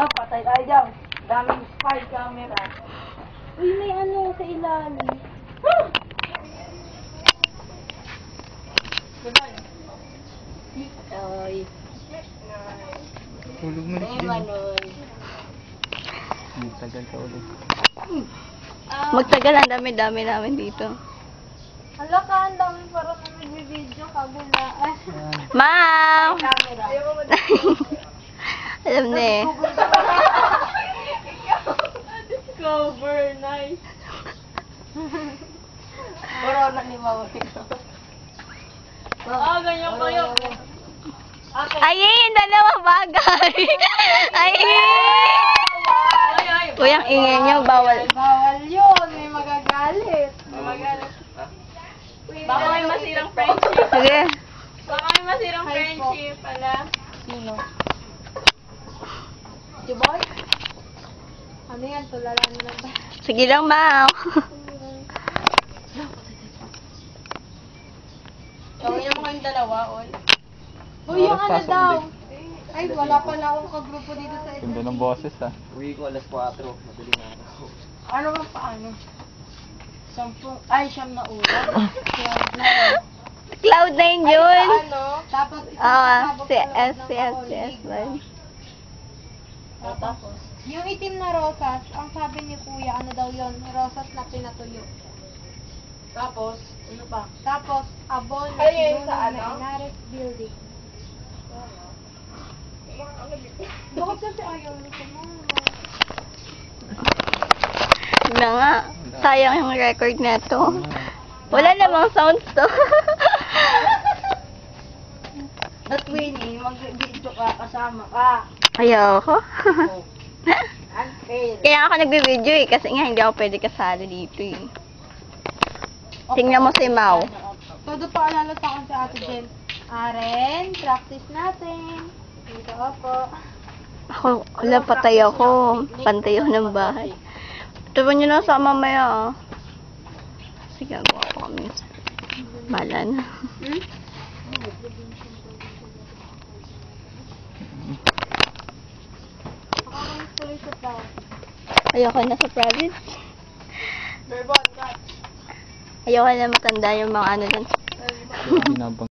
Oh, patay tayo dyan. Daming spy camera. Uy, may ano sa ilalim. Oy. Tulog mo May manoy. Tagal ka ulit. Magtagal, ang dami-dami namin dito. Hala ka, ang dami parang nag-video kabila. Ma'am! Camera. Alam na eh. Cover, nice. Corona ni Mama Pito. Ganyan kayo. Ayun, dalawang bagay. Ayun! Uy, ang ingay niyo, bawal. Bawal yun, may magagalit. Baka may masirang friendship. Sige. Baka may masirang friendship pala. Sino? Juboy? Ano yan? Tulala nila ba? Sige lang, ma'am. Gawin mo kayong dalawa, Ol. Uy, yung ano daw? Ay, wala pala akong kagrupo dito sa Ganda ng boses ha. Uwi ko alas 4, madaling araw. Ano ba paano? Siyam na ulan. Cloud9 yun. Ano? Tapos, Si S. Tapos? yung itim na rosas, ang sabi ni Kuya, ano daw yun? Rosas na pinatuyo. Tapos? Ano pa? Tapos, abon na Ay, yun sinuno sa na ano? Inares Building. Bakit kasi ayaw mo sa mga? Na nga. Sayang yung record na to. Wala namang sounds to. That Winnie, mag-video ka, kasama ka. Ayoko. Unfair. Kaya ako nagbe-video eh. Kasi nga hindi ako pwede kasali dito eh. Tingnan mo si Mau. Todo paalala sa akin sa Ate Jen. Aren, practice natin. Dito ako. Ako, wala, patay ako. Pantay ako ng bahay. Tuwan nyo lang sa mamaya ah. Sige, gawa ko kami. Bala na. Ako ang tuloy sa tao. Ayoko na sa province. Verbal, cut. Ayoko na matanda yung mga ano dun. Binabang